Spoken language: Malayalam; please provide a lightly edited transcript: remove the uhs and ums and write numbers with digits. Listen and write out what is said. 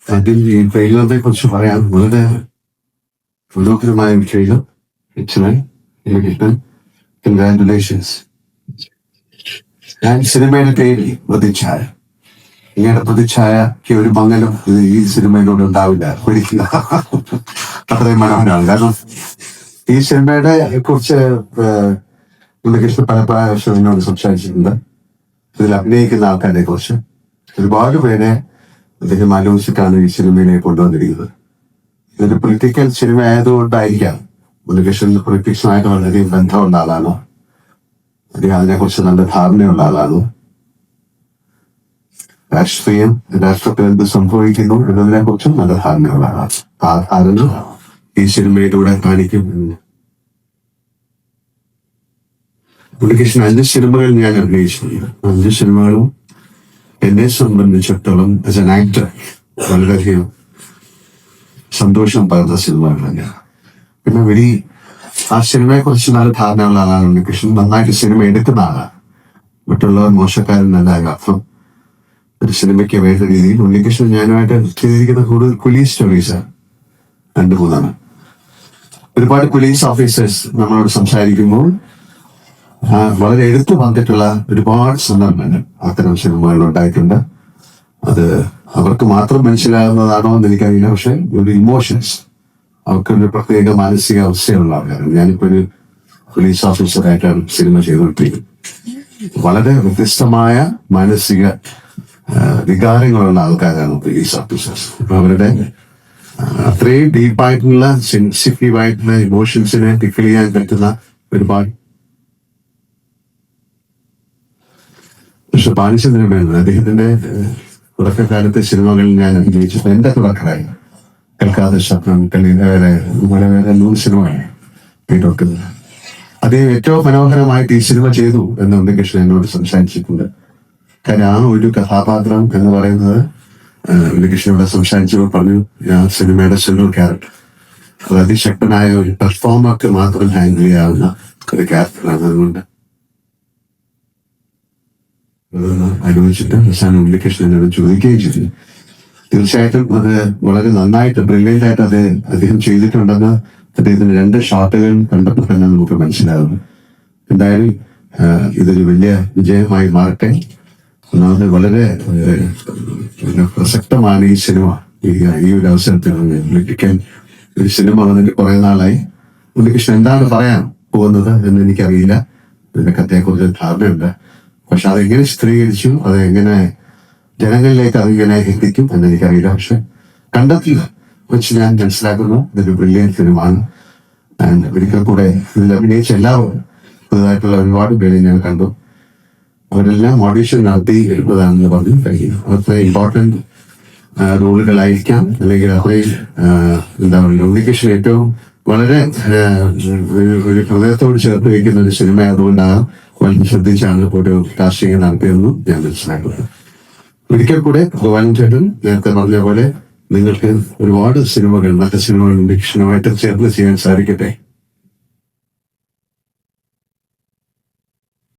അതിൽ ഈ ട്രെയിലറിനെ കുറിച്ച് പറയാൻ വളരെ മനോഹരമായ ഒരു ട്രെയിലർ. കൺഗ്രാറ്റുലേഷൻസ്. ഞാൻ സിനിമയുടെ പേര് പ്രതിച്ഛായ. ഇങ്ങനെ പ്രതിച്ഛായക്ക് ഒരു മങ്ങലും ഈ സിനിമയിലൂടെ ഉണ്ടാവില്ല, ഒരിക്കലും. അത്രയും മനോഹരമാണ്. കാരണം ഈ സിനിമയുടെ കുറിച്ച് ഉണ്ണികൃഷ്ണൻ പല പ്രാവശ്യം എന്നോട് സംസാരിച്ചിട്ടുണ്ട്. ഇതിൽ അഭിനയിക്കുന്ന ആൾക്കാരെ കുറിച്ച് ഒരുപാട് പേരെ അദ്ദേഹം ആലോചിച്ചിട്ടാണ് ഈ സിനിമയിലേക്ക് കൊണ്ടുവന്നിരിക്കുന്നത്. ഇതൊരു പൊളിറ്റിക്കൽ സിനിമ ആയതുകൊണ്ടായിരിക്കാം ഉണ്ണികൃഷ്ണൻ പൊളിറ്റിക്സുമായിട്ട് വളരെയധികം ബന്ധമുള്ള ആളാണോ, അല്ലെങ്കിൽ അതിനെക്കുറിച്ച് നല്ല ധാരണയുള്ള ആളാണോ, രാഷ്ട്രത്തിൽ എന്ത് സംഭവിക്കുന്നു എന്നതിനെ കുറിച്ചും നല്ല ധാരണയുള്ള ആളാണ്. ആ ധാരണ ഈ സിനിമയിലൂടെ കാണിക്കും. ഉണ്ണികൃഷ്ണൻ 5 സിനിമകൾ ഞാൻ അഭിനയിച്ചിട്ടുണ്ട്. 5 സിനിമകളും എന്നെ സംബന്ധിച്ചിടത്തോളം ആസ് എൻ ആക്ടർ വളരെയധികം സന്തോഷം പകർന്ന സിനിമകൾ തന്നെയാണ്. പിന്നെ ആ സിനിമയെ കുറിച്ച് നല്ല ധാരണയുള്ള ആളാണ് ഉണ്ണികൃഷ്ണൻ. നന്നായിട്ട് സിനിമ എടുക്കുന്ന ആളാണ്. മറ്റുള്ളവർ മോശക്കാരനല്ല. അർത്ഥം ഒരു സിനിമയ്ക്ക് വേണ്ട രീതിയിൽ ഉണ്ണികൃഷ്ണൻ ഞാനുമായിട്ട് ചെയ്തിരിക്കുന്ന കൂടുതൽ പോലീസ് സ്റ്റോറീസാണ്. 2-3 ഒരുപാട് പോലീസ് ഓഫീസേഴ്സ് നമ്മളോട് സംസാരിക്കുമ്പോൾ വളരെ എടുത്തു വന്നിട്ടുള്ള ഒരുപാട് സന്ദർഭങ്ങൾ അത്തരം സിനിമകൾ ഉണ്ടായിട്ടുണ്ട്. അത് അവർക്ക് മാത്രം മനസ്സിലാകുന്നതാണോ എന്ന് എനിക്കറിയില്ല. പക്ഷെ ഒരു ഇമോഷൻസ്, അവർക്കൊരു പ്രത്യേക മാനസിക അവസ്ഥയുള്ള ആൾക്കാരാണ്. ഞാനിപ്പോ ഒരു പോലീസ് ഓഫീസറായിട്ടാണ് സിനിമ ചെയ്തുകൊണ്ടിരിക്കുന്നത്. വളരെ വ്യത്യസ്തമായ മാനസിക വികാരങ്ങളുള്ള ആൾക്കാരാണ് പോലീസ് ഓഫീസേഴ്സ്. അപ്പൊ അവരുടെ അത്രയും ഡീപ്പായിട്ടുള്ള സെൻസിറ്റീവായിട്ടുള്ള ഇമോഷൻസിനെ ടിക്കിൾ ചെയ്യാൻ പറ്റുന്ന ഒരുപാട്. പക്ഷെ ബാലചന്ദ്രൻ അദ്ദേഹത്തിന്റെ തുടക്കകാലത്തെ സിനിമകളിൽ ഞാൻ അഭിനയിച്ചത് എന്റെ തുടക്കമായി കേൾക്കാതെ ശബ്ദം വേറെ 100 സിനിമയാണ് കേട്ടോക്കുന്നത്. അദ്ദേഹം ഏറ്റവും മനോഹരമായിട്ട് ഈ സിനിമ ചെയ്തു എന്ന് ഉണ്ണികൃഷ്ണൻ എന്നോട് സംസാരിച്ചിട്ടുണ്ട്. കാര്യം ആ ഒരു കഥാപാത്രം എന്ന് പറയുന്നത് ഉണ്ണികൃഷ്ണനോട് സംസാരിച്ചപ്പോൾ പറഞ്ഞു, ആ സിനിമയുടെ സെൻട്രൽ ക്യാരക്ടർ അത് അതിശക്തനായ ഒരു പെർഫോമർക്ക് മാത്രം ഹാൻഡിൽ ചെയ്യാവുന്ന ഒരു ക്യാരക്ടറാണ്. അതുകൊണ്ട് ആലോചിച്ചിട്ട് അവസാനം ഉണ്ണികൃഷ്ണനോട് ചോദിക്കുകയും ചെയ്തു. തീർച്ചയായിട്ടും അത് വളരെ നന്നായിട്ട് ബ്രില്യൻ്റ് ആയിട്ട് അദ്ദേഹം ചെയ്തിട്ടുണ്ടെന്ന് അദ്ദേഹത്തിന് 2 ഷോട്ടുകൾ കണ്ടപ്പോൾ തന്നെ നമുക്ക് മനസ്സിലാകുന്നു. എന്തായാലും ഇതൊരു വലിയ വിജയമായി മാറട്ടെ. ഒന്നാമത് വളരെ പ്രസക്തമാണ് ഈ സിനിമ. ഈ ഒരു അവസരത്തിൽ ഒരു സിനിമ വന്നിട്ട് കുറെ നാളായി. ഉണ്ണികൃഷ്ണൻ എന്താണ് പറയാൻ പോകുന്നത് എന്ന് എനിക്കറിയില്ല. ഇതിന്റെ കഥയെക്കുറിച്ച് ധാരണയുണ്ട്. പക്ഷെ അതെങ്ങനെ ചിത്രീകരിച്ചു, അതെങ്ങനെ ജനങ്ങളിലേക്ക് അതെങ്ങനെ എത്തിക്കും എന്ന് എനിക്കറിയില്ല. പക്ഷെ കണ്ടെത്തിയത് വെച്ച് ഞാൻ മനസ്സിലാക്കുന്നു ഇതൊരു ബ്രില്യൻ ഫിലിമാണ്. ആൻഡ് ഒരിക്കൽ കൂടെ ഇതിൽ അഭിനയിച്ച എല്ലാവരും പുതുതായിട്ടുള്ള ഒരുപാട് പേരെ ഞാൻ കണ്ടു. അവരെല്ലാം ഓഡീഷൻ നടത്തി എടുത്തതാണെന്ന് പറഞ്ഞു കഴിയുന്നു. അത്ര ഇമ്പോർട്ടൻറ്റ് റോളുകളായിരിക്കാം, അല്ലെങ്കിൽ അത്രയും എന്താ പറയുക, ഉണ്ണികൃഷ്ണൻ ഏറ്റവും വളരെ ഒരു ഹൃദയത്തോട് ചേർത്ത് വയ്ക്കുന്ന ഒരു സിനിമ ആയതുകൊണ്ടാണ് വളരെ ശ്രദ്ധിച്ചാണ് ഒരു കാസ്റ്റിംഗ് നടത്തിയെന്നും ഞാൻ മനസ്സിലാക്കുന്നത്. ഒരിക്കൽ കൂടെ ഗോപാലൻ ചേട്ടൻ നേരത്തെ പറഞ്ഞ പോലെ നിങ്ങൾക്ക് ഒരുപാട് സിനിമകൾ, നല്ല സിനിമകൾ ഉണ്ണികൃഷ്ണനുമായിട്ട് ചേർന്ന് ചെയ്യാൻ സാധിക്കട്ടെ.